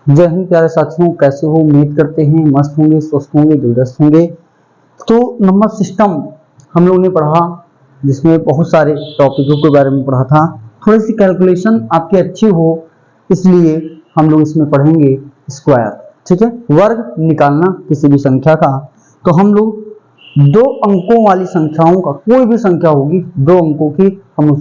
जय हिंद प्यारे साथियों, कैसे हो? उम्मीद करते हैं मस्त होंगे, स्वस्थ होंगे, दिलचस्प होंगे। तो नंबर सिस्टम हम लोगों ने पढ़ा, जिसमें बहुत सारे टॉपिकों के बारे में पढ़ा था। थोड़ी सी कैलकुलेशन आपकी अच्छी हो, इसलिए हम लोग इसमें पढ़ेंगे स्क्वायर। ठीक है, वर्ग निकालना किसी भी संख्या का। तो हम लोग दो अंकों वाली संख्याओं का, कोई भी संख्या होगी 2 अंकों की, हम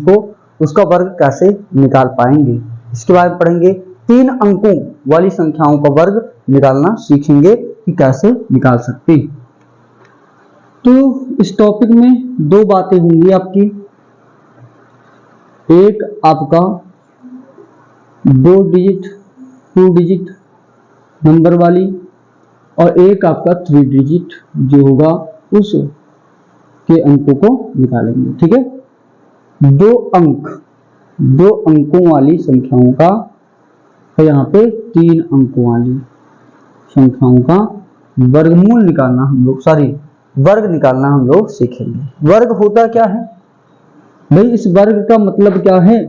उसका वर्ग कैसे निकाल पाएंगे, इसके बारे में पढ़ेंगे। 3 अंकों वाली संख्याओं का वर्ग निकालना सीखेंगे कि कैसे निकाल सकते। तो इस टॉपिक में 2 बातें होंगी आपकी। एक आपका 2 डिजिट 2 डिजिट नंबर वाली, और एक आपका 3 डिजिट जो होगा उस के अंकों को निकालेंगे। ठीक है, 2 अंकों वाली संख्याओं का, तो यहाँ पे 3 अंकों वाली संख्याओं का वर्गमूल निकालना हम लोग, वर्ग निकालना हम लोग सीखेंगे। वर्ग होता क्या है भाई? इस वर्ग का मतलब क्या है?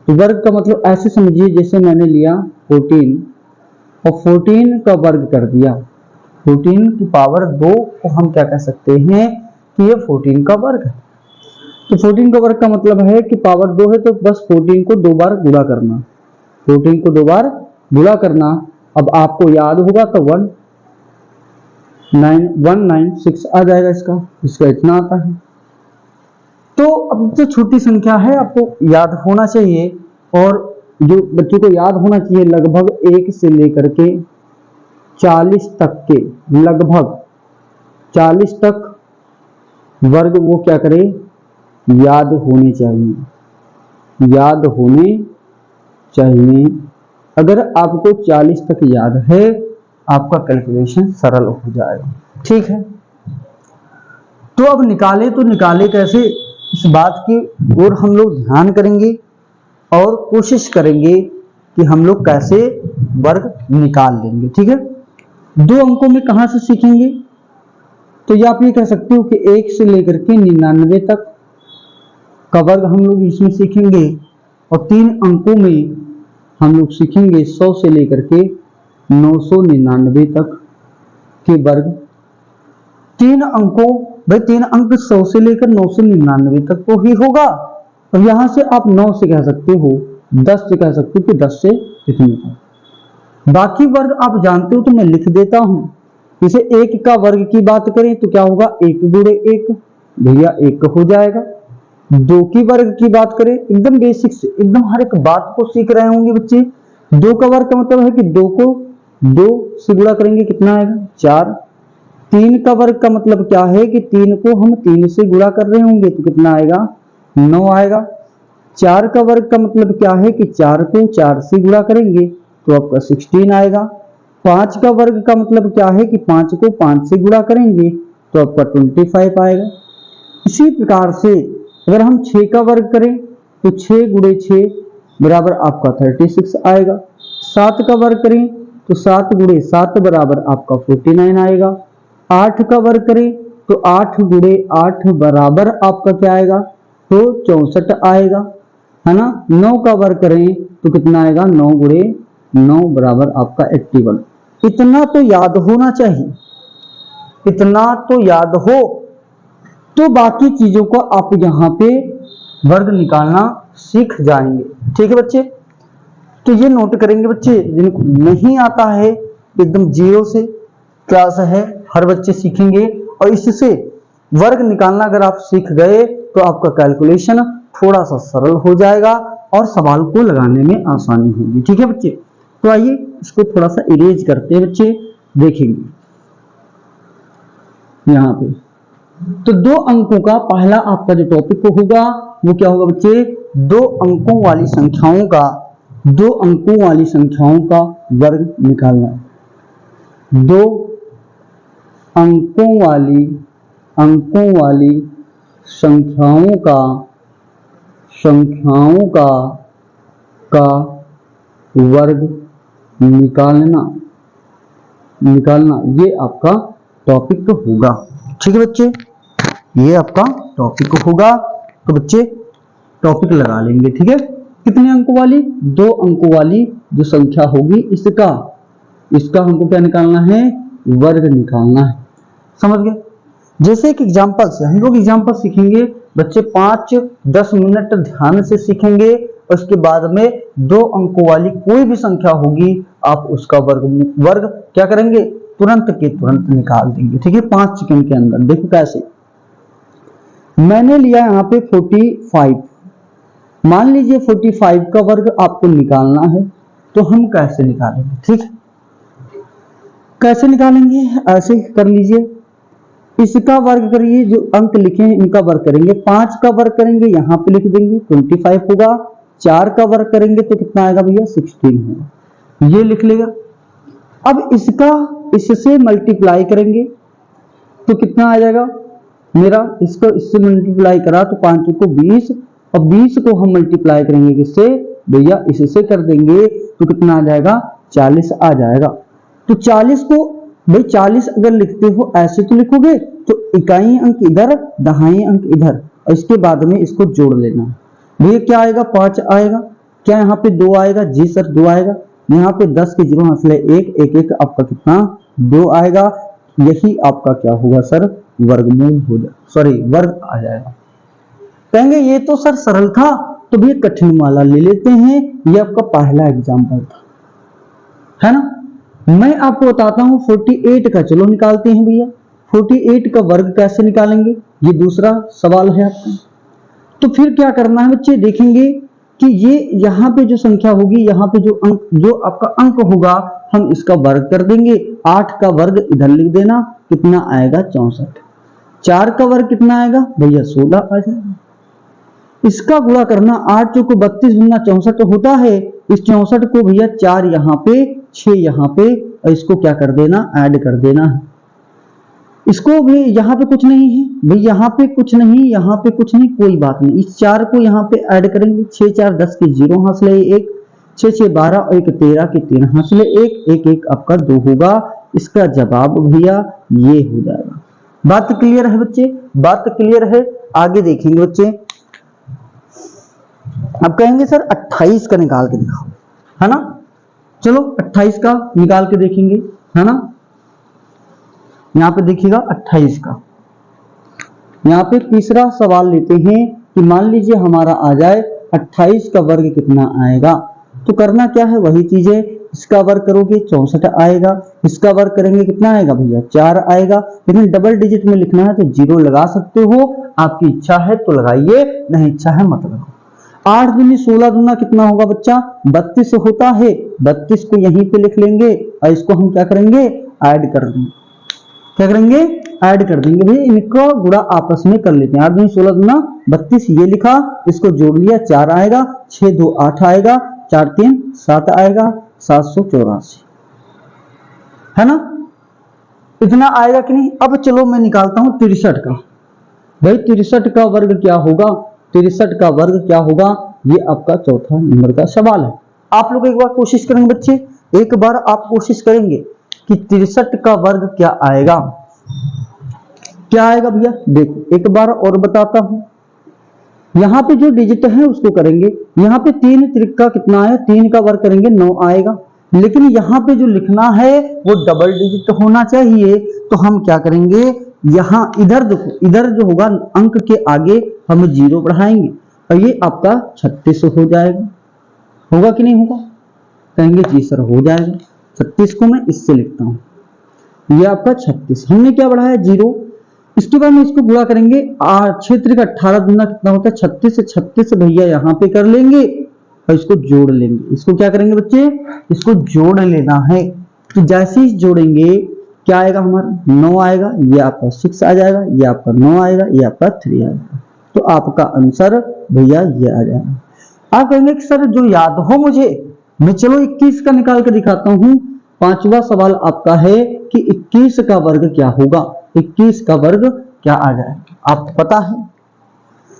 तो वर्ग का मतलब ऐसे समझिए, जैसे मैंने लिया 14 और 14 का वर्ग कर दिया। 14 की पावर 2 को हम क्या कह सकते हैं कि ये 14 का वर्ग है। तो 14 का वर्ग का मतलब है कि पावर 2 है, तो बस 14 को 2 बार गुणा करना। 14 को 2 बार गुणा करना। अब आपको याद होगा तो 196 आ जाएगा। इसका इतना आता है। तो अब जो छोटी संख्या है आपको याद होना चाहिए, और जो बच्चों को याद होना चाहिए, लगभग 1 से लेकर के 40 तक के, लगभग 40 तक वर्ग वो क्या करे, याद होने चाहिए। अगर आपको 40 तक याद है, आपका कैलकुलेशन सरल हो जाएगा। ठीक है, तो अब निकाले कैसे, इस बात की ओर हम लोग ध्यान करेंगे और कोशिश करेंगे कि हम लोग कैसे वर्ग निकाल लेंगे। ठीक है, 2 अंकों में कहां से सीखेंगे? तो ये आप ये कह सकते हो कि 1 से लेकर के 99 तक का वर्ग हम लोग इसमें सीखेंगे, और 3 अंकों में हम लोग सीखेंगे 100 से लेकर के 999 तक के वर्ग। 3 अंकों, भाई 3 अंक 100 से लेकर 999 तक तो ही होगा। और यहां से आप 9 से कह सकते हो, 10 से कह सकते हो कि 10 से इतने तक। बाकी वर्ग आप जानते हो, तो मैं लिख देता हूं। जैसे 1 का वर्ग की बात करें तो क्या होगा, 1 गुणे 1 भैया 1 हो जाएगा। 2 की वर्ग की बात करें, एकदम बेसिक से, एकदम हर एक बात को सीख रहे होंगे बच्चे। 2 का वर्ग का मतलब है कि 2 को 2 से गुणा करेंगे, कितना आएगा, 4। 3 का वर्ग का मतलब क्या है कि 3 को हम 3 से गुणा कर रहे होंगे, तो कितना आएगा, 9 आएगा। 4 का वर्ग का मतलब क्या है कि 4 को 4 से गुणा करेंगे तो आपका 16 आएगा। 5 का वर्ग का मतलब क्या है कि 5 को 5 से गुणा करेंगे तो आपका 25 आएगा। इसी प्रकार से अगर हम 6 का वर्ग करें तो 6 गुणे 6 बराबर आपका 36 आएगा। 7 का वर्ग करें तो 7 गुणे 7 बराबर आपका 49 आएगा। 8 का वर्ग करें तो 8 गुणे 8 बराबर आपका क्या आएगा, तो 64 आएगा, है ना। 9 का वर्ग करें तो कितना आएगा, 9 गुणे 9 बराबर आपका 81। इतना तो याद होना चाहिए, इतना तो याद हो, तो बाकी चीजों को आप यहाँ पे वर्ग निकालना सीख जाएंगे। ठीक है बच्चे, तो ये नोट करेंगे बच्चे, जिनको नहीं आता है एकदम 0 से क्लास है, हर बच्चे सीखेंगे। और इससे वर्ग निकालना अगर आप सीख गए तो आपका कैलकुलेशन थोड़ा सा सरल हो जाएगा और सवाल को लगाने में आसानी होगी। ठीक है बच्चे, तो आइए इसको थोड़ा सा इरेज करते हैं बच्चे, देखेंगे यहाँ पे। तो 2 अंकों का पहला आपका जो टॉपिक होगा वो क्या होगा बच्चे, 2 अंकों वाली संख्याओं का, 2 अंकों वाली संख्याओं का वर्ग निकालना। 2 अंकों वाली संख्याओं का वर्ग निकालना, ये आपका टॉपिक होगा। ठीक है बच्चे, ये आपका टॉपिक होगा। तो बच्चे टॉपिक लगा लेंगे। ठीक है, कितने अंकों वाली, 2 अंकों वाली जो संख्या होगी इसका इसका हमको क्या निकालना है, वर्ग निकालना है। समझ गए। जैसे एक एग्जाम्पल से हम लोग एग्जाम्पल सीखेंगे बच्चे, 5-10 मिनट ध्यान से सीखेंगे। उसके बाद में 2 अंकों वाली कोई भी संख्या होगी, आप उसका वर्ग क्या करेंगे, तुरंत के तुरंत निकाल देंगे। ठीक है, 5 सेकंड के अंदर। देखो कैसे, मैंने लिया यहाँ पे 45। मान लीजिए 45 का वर्ग आपको निकालना है, तो हम कैसे निकालेंगे। ठीक है, कैसे निकालेंगे, ऐसे कर लीजिए, इसका वर्ग करिए, जो अंक लिखे हैं इनका वर्ग करेंगे। 5 का वर्ग करेंगे, यहाँ पे लिख देंगे 25 होगा। 4 का वर्ग करेंगे तो कितना आएगा भैया, 16 होगा, ये लिख लेगा। अब इसका इससे मल्टीप्लाई करेंगे तो कितना आ जाएगा मेरा, इसको इससे मल्टीप्लाई करा तो 5 को 20, और 20 को हम मल्टीप्लाई करेंगे किससे भैया, इससे कर देंगे तो कितना आ जाएगा, 40 आ जाएगा। तो 40 को भाई 40 अगर लिखते हो ऐसे तो लिखोगे, तो इकाई अंक इधर, दहाई अंक इधर, और इसके बाद में इसको जोड़ लेना। भैया क्या आएगा, 5 आएगा। क्या यहाँ पे 2 आएगा, जी सर 2 आएगा। यहाँ पे 10 के 0 हंसले 1, 1 1 आपका कितना 2 आएगा। यही आपका क्या होगा सर, वर्गमूल हो जाए, सॉरी वर्ग आ जाएगा। कहेंगे ये तो सर सरल था, तो भैया कठिन वाला ले लेते हैं। ये आपका पहला एग्जाम्पल था, है ना। मैं आपको बताता हूं 48 का, चलो निकालते हैं भैया। 48 का वर्ग कैसे निकालेंगे, ये दूसरा सवाल है आपका। तो फिर क्या करना है बच्चे, देखेंगे कि ये यहाँ पे जो संख्या होगी, यहाँ पे जो अंक, जो आपका अंक होगा, हम इसका वर्ग कर देंगे। 8 का वर्ग इधर लिख देना, कितना आएगा 64। 4 का वर्ग कितना आएगा भैया, 16 आ जाएगा। इसका गुणा करना, 8 चौको 32 गुना 64 होता है। इस 64 को भैया 4 यहाँ पे, 6 यहाँ पे, और इसको क्या कर देना, ऐड कर देना है। इसको भी यहाँ पे कुछ नहीं है भाई, यहाँ पे कुछ नहीं, यहाँ पे कुछ नहीं, कोई बात नहीं। इस 4 को यहाँ पे ऐड करेंगे। 6 4 10 के 0 हासिल 1, 6 6 12 और 1 13 के 3 हासिल 1, 1 1 आपका 2 होगा। इसका जवाब भैया ये हो जाएगा। बात क्लियर है बच्चे, बात क्लियर है। आगे देखेंगे बच्चे, अब कहेंगे सर 28 का निकाल के दिखाओ, है ना। चलो 28 का निकाल के देखेंगे, है ना। यहां पे देखिएगा 28 का, यहां पे तीसरा सवाल लेते हैं कि मान लीजिए हमारा आ जाए 28 का वर्ग कितना आएगा। तो करना क्या है, वही चीजें, इसका वर्ग करोगे 64 आएगा, इसका वर्ग करेंगे कितना आएगा भैया 4 आएगा। लेकिन डबल डिजिट में लिखना है तो 0 लगा सकते हो, आपकी इच्छा है तो लगाइए, नहीं इच्छा है मत लगाओ। 8 दूनी 16 दूना कितना होगा बच्चा, 32 होता है। 32 को यहीं पे लिख लेंगे और इसको हम क्या करेंगे, ऐड कर देंगे। क्या करेंगे, ऐड कर देंगे भैया, इनको गुणा आपस में कर लेते हैं। 8 दूनी 16 दूना 32, ये लिखा, इसको जोड़ लिया, 4 आएगा, 6 2 8 आएगा, 4 3 7 आएगा, 784, है ना। इतना आएगा कि नहीं। अब चलो मैं निकालता हूं 63 का। भाई 63 का वर्ग क्या होगा, 63 का वर्ग क्या होगा, ये आपका चौथा नंबर का सवाल है। आप लोग एक बार कोशिश करेंगे बच्चे, एक बार आप कोशिश करेंगे कि 63 का वर्ग क्या आएगा। क्या आएगा भैया, देखो एक बार और बताता हूं। यहां पे जो डिजिट है उसको करेंगे, यहां पे 3 त्रिका कितना है, 3 का वर्ग करेंगे 9 आएगा। लेकिन यहां पे जो लिखना है वो डबल डिजिट होना चाहिए, तो हम क्या करेंगे, यहां इधर देखो, इधर जो होगा अंक के आगे हम 0 बढ़ाएंगे और ये आपका 36 हो जाएगा। होगा कि नहीं होगा, कहेंगे जी सर हो जाएगा। 36 को मैं इससे लिखता हूं, ये आपका 36, हमने क्या बढ़ाया 0। इसके बाद में इसको गुणा करेंगे, क्षेत्र का 18 दूना कितना होता है 36 से 36 भैया यहाँ पे कर लेंगे और इसको जोड़ लेंगे। इसको क्या करेंगे बच्चे, इसको जोड़ लेना है। तो जैसे ही जोड़ेंगे क्या आएगा हमारा 9 आएगा, ये आपका 6 आ जाएगा, ये आपका 9 आएगा, ये आपका 3 आएगा। तो आपका आंसर भैया ये आ जाएगा। आप कहेंगे कि सर जो याद हो मुझे, मैं चलो 21 का निकाल के दिखाता हूं। पांचवा सवाल आपका है कि 21 का वर्ग क्या होगा, 21 का वर्ग क्या आ जाएगा, आपको पता है।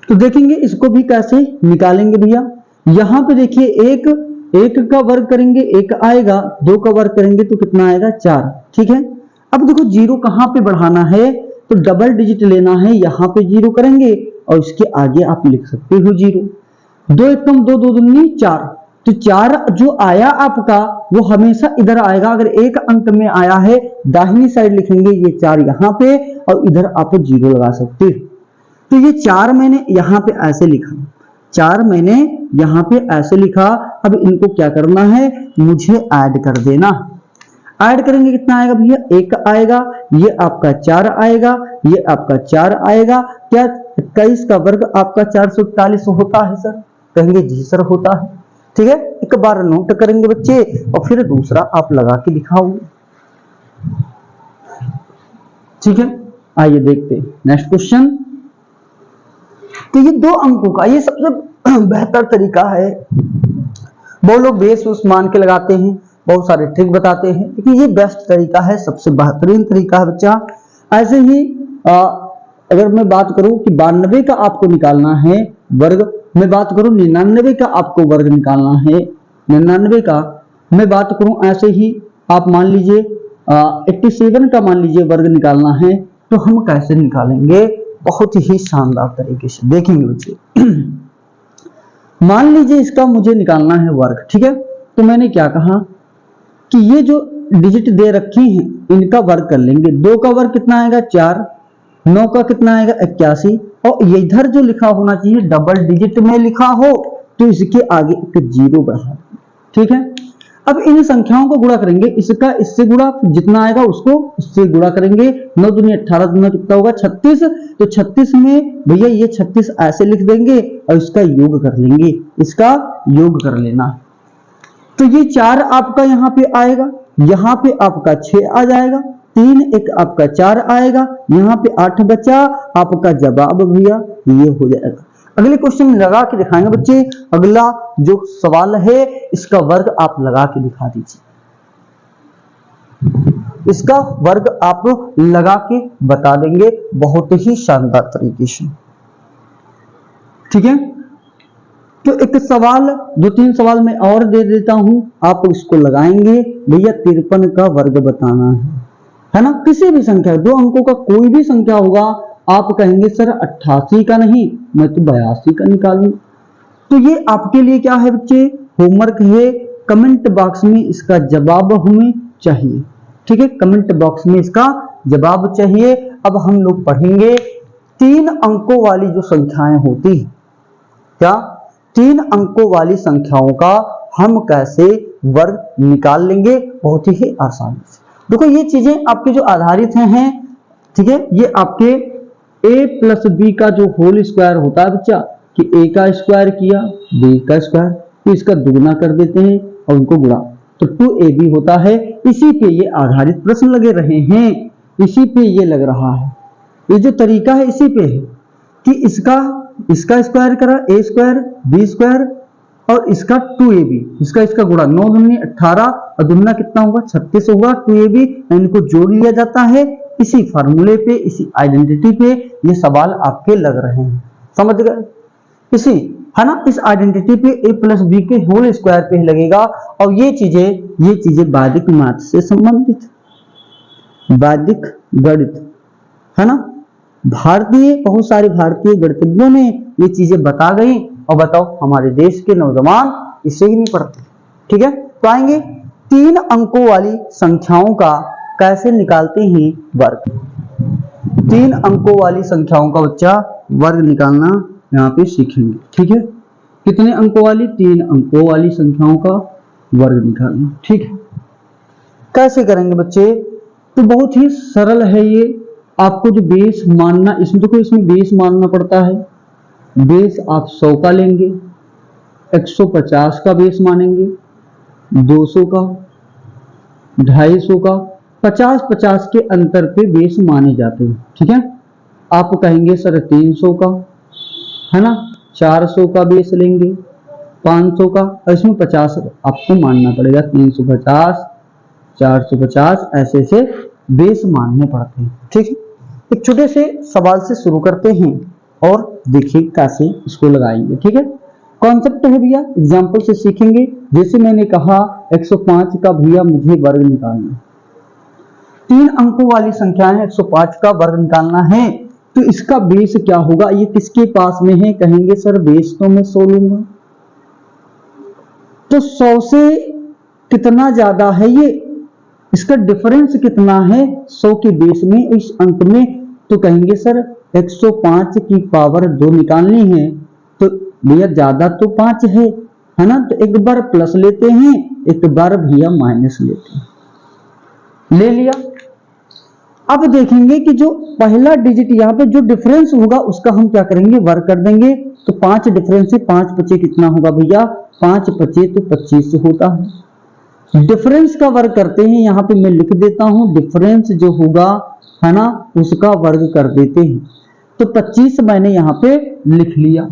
तो देखेंगे इसको भी कैसे निकालेंगे भैया। यहां पे देखिए एक का वर्ग करेंगे 1 आएगा, 2 का वर्ग करेंगे तो कितना आएगा 4, ठीक है। अब देखो 0 कहां पे बढ़ाना है, तो डबल डिजिट लेना है, यहां पे 0 करेंगे और इसके आगे आप लिख सकते हो 0। 2 एकम 2 2 दूनी 4, तो 4 जो आया आपका वो हमेशा इधर आएगा। अगर एक अंक में आया है दाहिनी साइड लिखेंगे ये 4 यहाँ पे, और इधर आप 0 लगा सकते हो। तो ये 4 मैंने यहाँ पे ऐसे लिखा, 4 मैंने यहाँ पे ऐसे लिखा। अब इनको क्या करना है, मुझे ऐड कर देना। ऐड करेंगे कितना आएगा भैया, 1 आएगा, ये आपका 4 आएगा, ये आपका 4 आएगा। क्या 21 का वर्ग आपका 441 होता है सर? कहेंगे जी सर होता है। ठीक है, एक बार नोट करेंगे बच्चे और फिर दूसरा आप लगा के दिखाओगे। ठीक है, आइए देखते हैं नेक्स्ट क्वेश्चन। तो ये 2 अंकों का ये सबसे बेहतर तरीका है। बहुत लोग बेस उस मान के लगाते हैं, बहुत सारे ट्रिक बताते हैं, लेकिन ये बेस्ट तरीका है, सबसे बेहतरीन तरीका है बच्चा। ऐसे ही अगर मैं बात करूं कि 92 का आपको निकालना है वर्ग, मैं बात करूं 99 का आपको वर्ग निकालना है, 99 का मैं बात करूं, ऐसे ही आप मान लीजिए 87 का मान लीजिए वर्ग निकालना है, तो हम कैसे निकालेंगे, बहुत ही शानदार तरीके से देखेंगे बच्चे। मान लीजिए इसका मुझे निकालना है वर्ग, ठीक है, तो मैंने क्या कहा कि ये जो डिजिट दे रखी हैं इनका वर्ग कर लेंगे। 2 का वर्ग कितना आएगा 4, 9 का कितना आएगा 81, और ये इधर जो लिखा होना चाहिए डबल डिजिट में लिखा हो तो इसके आगे एक 0 बढ़ा। ठीक है, अब इन संख्याओं को गुणा करेंगे, इसका इससे गुणा, जितना आएगा उसको इससे गुणा करेंगे। 9 दूनी 18, दूना कितना होगा 36, तो 36 में भैया ये 36 ऐसे लिख देंगे और इसका योग कर लेंगे, इसका योग कर लेना। तो ये 4 आपका यहाँ पे आएगा, यहाँ पे आपका 6 आ जाएगा, 3 एक आपका 4 आएगा, यहाँ पे 8 बचा, आपका जवाब भैया ये हो जाएगा। अगले क्वेश्चन में लगा के दिखाएंगे बच्चे। अगला जो सवाल है इसका वर्ग आप लगा के दिखा दीजिए, इसका वर्ग आप लगा के बता देंगे बहुत ही शानदार तरीके से। ठीक है, तो एक सवाल 2-3 सवाल मैं और दे देता हूं, आप इसको लगाएंगे। भैया 53 का वर्ग बताना है ना, किसी भी संख्या 2 अंकों का कोई भी संख्या होगा, आप कहेंगे सर 88 का नहीं, मैं तो 82 का निकालूं। तो ये आपके लिए क्या है बच्चे, होमवर्क है। कमेंट बॉक्स में इसका जवाब हमें चाहिए। ठीक है, कमेंट बॉक्स में इसका जवाब चाहिए। अब हम लोग पढ़ेंगे 3 अंकों वाली जो संख्याएं होती है, क्या 3 अंकों वाली संख्याओं का हम कैसे वर्ग निकाल लेंगे बहुत ही आसानी से। देखो ये चीजें आपके जो आधारित हैं, ठीक है, ये आपके a प्लस बी का जो होल स्क्वायर होता है बच्चा, कि a का स्क्वायर किया b का स्क्वायर, तो इसका दुगना कर देते हैं और उनको गुणा, तो 2ab होता है। इसी पे ये आधारित प्रश्न लगे रहे हैं, इसी पे ये लग रहा है, ये जो तरीका है इसी पे है कि इसका स्क्वायर करा a स्क्वायर b स्क्वायर और इसका 2ab, इसका गुणा, 9 दूनी 18 और दुगना कितना होगा 36 होगा, 2ab, इनको जोड़ लिया जाता है। इसी फार्मूले पे, इसी आइडेंटिटी पे ये सवाल आपके लग रहे हैं, समझ गए, इसी है ना, इस आइडेंटिटी पे a प्लस बी के होल स्क्वायर पे लगेगा। और ये चीजें वैदिक मैथ से संबंधित, वैदिक गणित है ना, बहुत सारे भारतीय गणितज्ञों ने ये चीजें बता गई। और बताओ हमारे देश के नौजवान इसे ही नहीं पढ़ते। ठीक है, तो आएंगे 3 अंकों वाली संख्याओं का कैसे निकालते हैं वर्ग। 3 अंकों वाली संख्याओं का बच्चा वर्ग निकालना यहाँ पे सीखेंगे। ठीक है, कितने अंकों वाली, 3 अंकों वाली संख्याओं का वर्ग निकालना। ठीक है, कैसे करेंगे बच्चे, तो बहुत ही सरल है ये। आपको जो बेस मानना, इसमें देखो इसमें बेस मानना पड़ता है। बेस आप 100 का लेंगे, 150 का बेस मानेंगे, 200 का, 250 का, 50-50 के अंतर पे बेस माने जाते हैं। ठीक है, आप कहेंगे सर 300 का है ना, 400 का बेस लेंगे, 500 का, और इसमें 50 आपको मानना पड़ेगा, 350, 450 ऐसे से बेस मानने पड़ते हैं। ठीक है, एक छोटे से सवाल से शुरू करते हैं और देखिए कैसे इसको लगाएंगे। ठीक है, कॉन्सेप्ट है भैया, एग्जांपल से सीखेंगे। जैसे मैंने कहा 105 का भैया मुझे वर्ग निकालना, 3 अंकों वाली संख्या है, 105 का वर्ग निकालना है, तो इसका बेस क्या होगा, ये किसके पास में है, कहेंगे सर बेस तो मैं 100 लूंगा। तो 100 से कितना ज्यादा है ये, इसका डिफरेंस कितना है 100 के बेस में इस अंक में, तो कहेंगे सर 105 की पावर 2 निकालनी है, तो भैया ज्यादा तो 5 है ना, तो एक बार प्लस लेते हैं, एक बार भैया माइनस लेते हैं, ले लिया। अब देखेंगे कि जो पहला डिजिट यहाँ पे जो डिफरेंस होगा उसका हम क्या करेंगे, वर्क कर देंगे। तो 5 डिफरेंस से 5 पचे कितना होगा भैया, 5 पचे तो 25 होता है। डिफरेंस का वर्ग करते हैं, यहाँ पे मैं लिख देता हूं, डिफरेंस जो होगा है ना उसका वर्ग कर देते हैं, तो 25 मैंने यहाँ पे लिख लिया।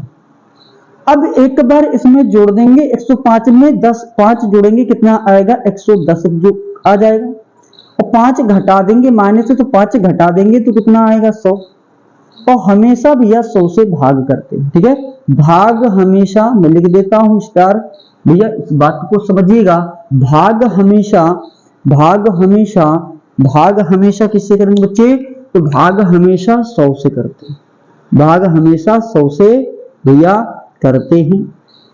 अब एक बार इसमें जोड़ देंगे, 105 में 10 5 जोड़ेंगे कितना आएगा, 110 जो आ जाएगा, और 5 घटा देंगे माइनस से, तो 5 घटा देंगे तो कितना आएगा 100। और हमेशा भैया 100 से भाग करते हैं, ठीक है, भाग हमेशा मैं लिख देता हूं स्टार, भैया इस बात को समझिएगा, भाग हमेशा किससे करेंगे बच्चे, तो भाग हमेशा 100 से करते हैं, भाग हमेशा 100 से भैया करते हैं,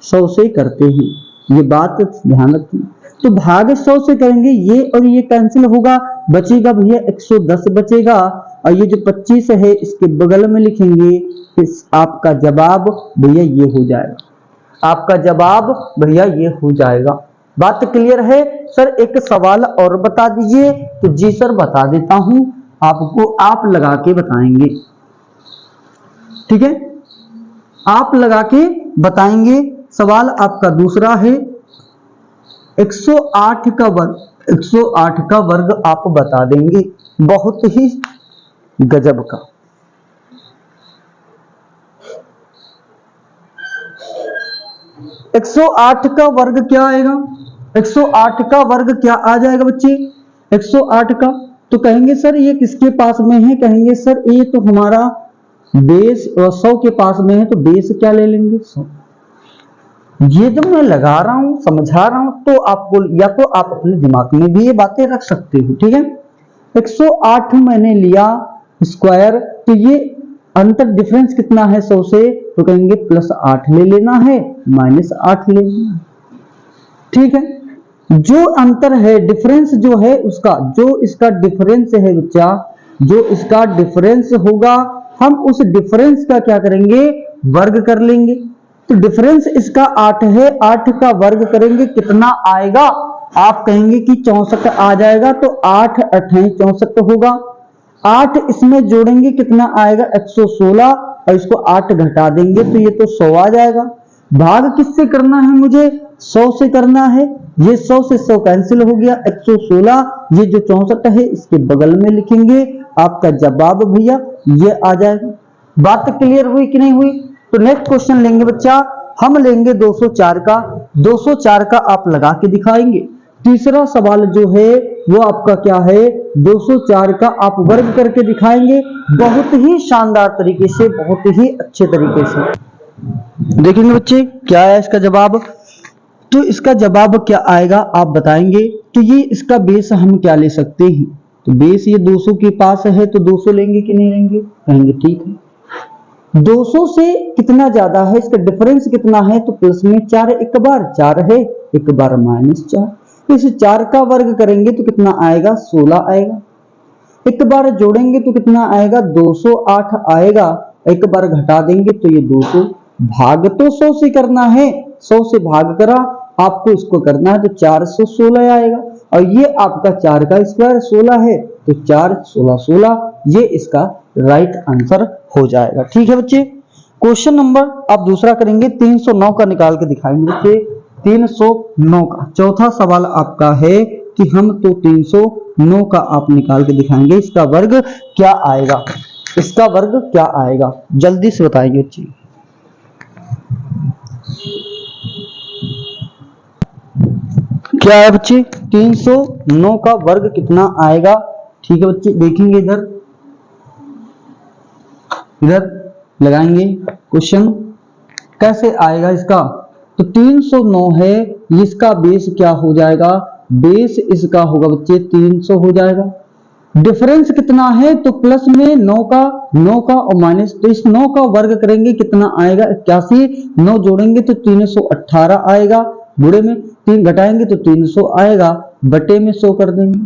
100 से करते हैं, ये बात ध्यान रखिए। तो भाग 100 से करेंगे, ये और ये कैंसिल होगा, बचेगा भैया 110 बचेगा, और ये जो 25 है इसके बगल में लिखेंगे, इस आपका जवाब भैया ये हो जाएगा, आपका जवाब भैया ये हो जाएगा। बात क्लियर है सर? एक सवाल और बता दीजिए, तो जी सर बता देता हूं आपको, आप लगा के बताएंगे, ठीक है, आप लगा के बताएंगे। सवाल आपका दूसरा है 108 का वर्ग, 108 का वर्ग आप बता देंगे, बहुत ही गजब का। एक 108 का वर्ग क्या आएगा, 108 का वर्ग क्या आ जाएगा बच्चे, 108 का, तो कहेंगे सर ये किसके पास में है, कहेंगे सर ये तो हमारा बेस 100 के पास में है, तो बेस क्या ले लेंगे 100। ये जब मैं लगा रहा हूं समझा रहा हूं, तो आपको या तो आप अपने दिमाग में भी ये बातें रख सकते हो, ठीक है। 108 मैंने लिया स्क्वायर, तो ये अंतर डिफरेंस कितना है 100 से, तो कहेंगे +8 ले लेना है, -8 ले लेना है, ठीक है। जो अंतर है डिफरेंस जो है उसका, जो इसका डिफरेंस है बच्चा, जो इसका डिफरेंस होगा, हम उस डिफरेंस का क्या करेंगे, वर्ग कर लेंगे। तो डिफरेंस इसका 8 है, 8 का वर्ग करेंगे कितना आएगा, आप कहेंगे कि 64 आ जाएगा, तो 8 8 64 होगा। 8 इसमें जोड़ेंगे कितना आएगा 116, और इसको 8 घटा देंगे तो ये तो 100 आ जाएगा। भाग किससे करना है मुझे, 100 से करना है, ये 100 से 100 कैंसिल हो गया, 116, ये जो 64 है इसके बगल में लिखेंगे, आपका जवाब भैया ये आ जाएगा। बात क्लियर हुई कि नहीं हुई? तो नेक्स्ट क्वेश्चन लेंगे बच्चा, हम लेंगे 204 का, 204 का आप लगा के दिखाएंगे। तीसरा सवाल जो है वो आपका क्या है, 204 का आप वर्ग करके दिखाएंगे, बहुत ही शानदार तरीके से, बहुत ही अच्छे तरीके से। देखेंगे बच्चे क्या है इसका जवाब, तो इसका जवाब क्या आएगा आप बताएंगे। तो ये इसका बेस हम क्या ले सकते हैं, तो बेस ये 200 के पास है, तो 200 लेंगे कि नहीं लेंगे, कहेंगे ठीक है। 200 से कितना ज्यादा है, इसका डिफरेंस कितना है, तो प्लस में 4, एक बार 4 है, एक बार -4, तो इसे 4 का वर्ग करेंगे तो कितना आएगा 16 आएगा, एक बार जोड़ेंगे तो कितना आएगा 208 आएगा, एक बार घटा देंगे तो ये 200, भाग तो 100 से करना है, 100 से भाग करा, आपको इसको करना है तो 416 आएगा, और ये आपका 4 का स्क्वायर 16 है, तो 4 16 16, ये इसका राइट आंसर हो जाएगा। ठीक है बच्चे, क्वेश्चन नंबर आप दूसरा करेंगे, 309 का निकाल के दिखाएंगे बच्चे, 309 का चौथा सवाल आपका है कि हम तो 309 का आप निकाल के दिखाएंगे, इसका वर्ग क्या आएगा, इसका वर्ग क्या आएगा, जल्दी से बताइए बच्चे। क्या है बच्चे, 309 का वर्ग कितना आएगा। ठीक है बच्चे, देखेंगे इधर, इधर लगाएंगे क्वेश्चन, कैसे आएगा इसका, तो 309 है, इसका बेस क्या हो जाएगा, बेस इसका होगा बच्चे 300 हो जाएगा। डिफरेंस कितना है, तो प्लस में 9 का और माइनस, तो इस 9 का वर्ग करेंगे कितना आएगा 81, 9 जोड़ेंगे तो 318 आएगा, बुढ़े में 3 घटाएंगे तो 300 आएगा, बटे में 100 कर देंगे।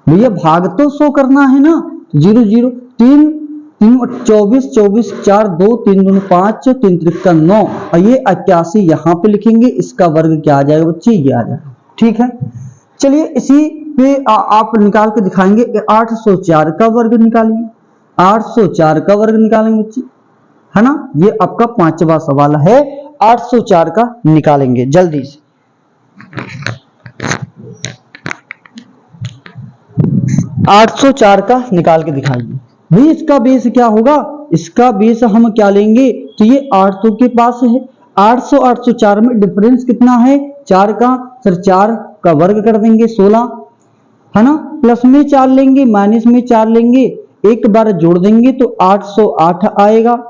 भैया भाग तो 100 करना है ना, 0 0 3 3 24 24 4 2 3 2 5 3 3 9 और ये 81 यहाँ पे लिखेंगे, इसका वर्ग क्या आ जाएगा बच्चे, ये आ जाएगा। ठीक है, चलिए इसी पे आप निकाल के दिखाएंगे। 804 का वर्ग निकालिए, 804 का वर्ग निकालेंगे बच्चे, है ना। ये आपका 5वां सवाल है, 804 का निकालेंगे जल्दी से। 804 का निकाल के दिखाइए। भाई इसका बेस क्या होगा, इसका बेस हम क्या लेंगे, तो ये 800 के पास है। 800 804 में डिफरेंस कितना है, 4 का, सर 4 का वर्ग कर देंगे 16, है ना। प्लस में 4 लेंगे, माइनस में 4 लेंगे, एक बार जोड़ देंगे तो 808 आएगा,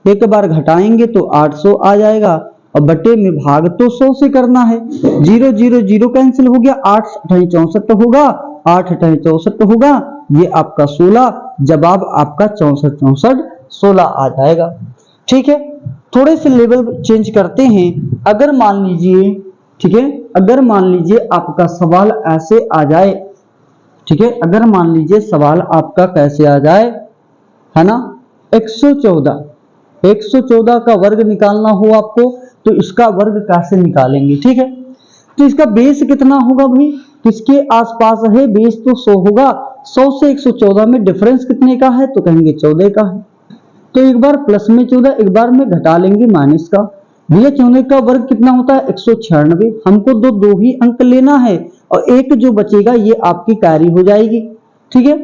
एक बार घटाएंगे तो 800 आ जाएगा, और बटे में भाग तो 100 से करना है। 0 0 0 कैंसिल हो गया, 8 8 64 होगा, 8 8 64 होगा, ये आपका 16, जवाब आपका 64 64 16 आ जाएगा। ठीक है, थोड़े से लेवल चेंज करते हैं। अगर मान लीजिए, ठीक है, अगर मान लीजिए आपका सवाल ऐसे आ जाए, ठीक है, अगर मान लीजिए सवाल आपका कैसे आ जाए, है ना, 114 का वर्ग निकालना हो आपको, तो इसका वर्ग कैसे निकालेंगे। ठीक है, तो इसका बेस कितना होगा भाई, किसके आसपास है, बेस तो 100 होगा, 100 से 114 में डिफरेंस कितने का है, तो कहेंगे 14 का है। तो एक बार प्लस में 14, एक बार में घटा लेंगे माइनस का। भैया 14 का वर्ग कितना होता है, 196। हमको दो ही अंक लेना है, और एक जो बचेगा ये आपकी कैरी हो जाएगी। ठीक है,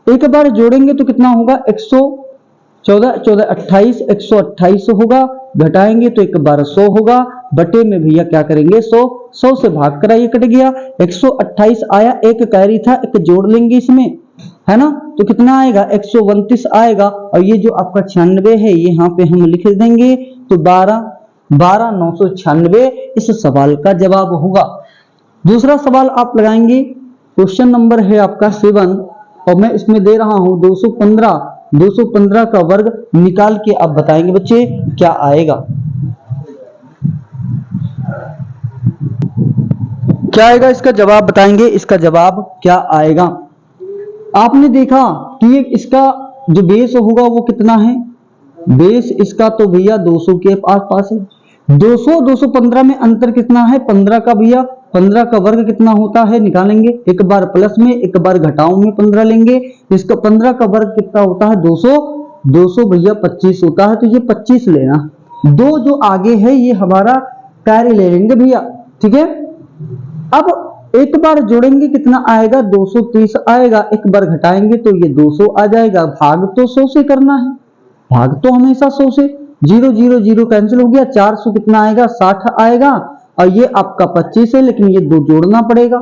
एक बार जोड़ेंगे तो कितना होगा, 114 14 28, 128 होगा, घटाएंगे तो एक बार 100 होगा, बटे में भैया क्या करेंगे 100 से भाग कराइए, कट गया, 128 आया, एक कैरी था, एक जोड़ लेंगे इसमें, है ना, तो कितना आएगा 129 आएगा, और ये जो आपका 96 है ये यहाँ पे हम लिख देंगे, तो 996 इस सवाल का जवाब होगा। दूसरा सवाल आप लगाएंगे, क्वेश्चन नंबर है आपका 7, और मैं इसमें दे रहा हूं 215 का वर्ग निकाल के आप बताएंगे बच्चे क्या आएगा, क्या आएगा, इसका जवाब बताएंगे, इसका जवाब क्या आएगा। आपने देखा कि ये इसका जो बेस होगा वो कितना है, बेस इसका तो भैया 200 के आसपास है। 200 215 में अंतर कितना है, 15 का भैया, 15 का वर्ग कितना होता है निकालेंगे, एक बार प्लस में एक बार घटाओ में 15 लेंगे, इसका 15 का वर्ग कितना होता है 200 भैया 25 होता है, तो ये 25 लेना, दो जो आगे है ये हमारा कैरी ले लेंगे भैया। ठीक है, अब एक बार जोड़ेंगे कितना आएगा 230 आएगा, एक बार घटाएंगे तो ये 200 आ जाएगा, भाग तो 100 से करना है, भाग तो हमेशा 100 से, 0 0 0 कैंसिल हो गया, 400 कितना आएगा 60 आएगा, और ये आपका 25 है, लेकिन ये 2 जोड़ना पड़ेगा,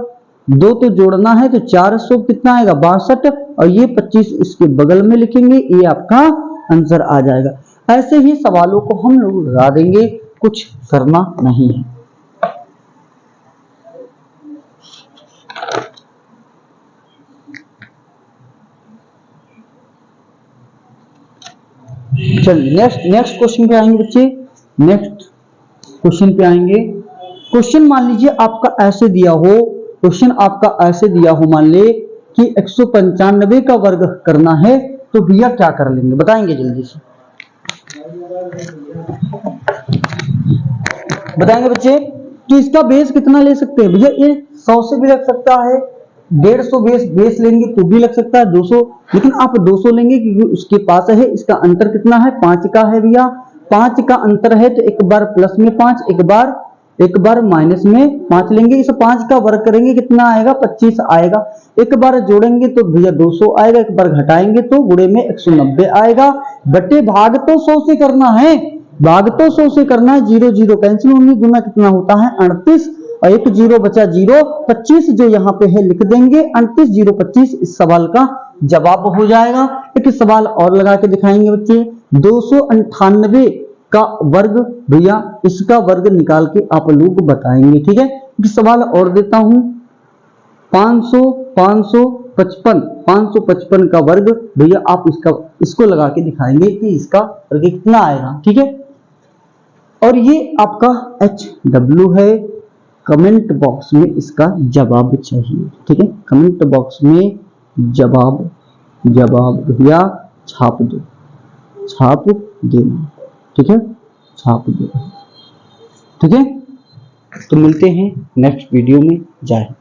2 तो जोड़ना है, तो 400 कितना आएगा 62, और ये 25 इसके बगल में लिखेंगे, ये आपका आंसर आ जाएगा। ऐसे ही सवालों को हम लोग लगा देंगे, कुछ करना नहीं है। चलिए नेक्स्ट क्वेश्चन पे आएंगे बच्चे, नेक्स्ट क्वेश्चन पे आएंगे। क्वेश्चन मान लीजिए आपका ऐसे दिया हो, क्वेश्चन आपका ऐसे दिया हो, मान ले कि 195 का वर्ग करना है, तो भैया क्या कर लेंगे बताएंगे जल्दी से, बताएंगे बच्चे कि इसका बेस कितना ले सकते हैं। भैया ये 100 से भी रख सकता है, 150 बेस लेंगे तो भी लग सकता है 200, लेकिन आप 200 लेंगे क्योंकि उसके पास है। इसका अंतर कितना है 5 का है भैया, 5 का अंतर है, तो एक बार प्लस में 5, एक बार माइनस में 5 लेंगे, इस 5 का वर्ग करेंगे कितना आएगा 25 आएगा, एक बार जोड़ेंगे तो भैया 200 आएगा, एक बार घटाएंगे तो गुणे में 190 आएगा, बटे भाग तो 100 से करना है, भाग तो 100 से करना है, 0 0 कैंसिल होंगे, गुना कितना होता है 38, और एक 0 बचा 0, 25 जो यहाँ पे है लिख देंगे, 38 0 25 इस सवाल का जवाब हो जाएगा। एक सवाल और लगा के दिखाएंगे बच्चे, 298 का वर्ग भैया, इसका वर्ग निकाल के आप लोग बताएंगे। ठीक है, एक सवाल और देता हूं, 555 का वर्ग भैया, आप इसको लगा के दिखाएंगे कि इसका वर्ग कितना आएगा। ठीक है, और ये आपका HW कमेंट बॉक्स में इसका जवाब चाहिए। ठीक है, कमेंट बॉक्स में जवाब भैया छाप दो, छाप देना। ठीक है, छाप दो। ठीक है, तो मिलते हैं नेक्स्ट वीडियो में। जय हिंद।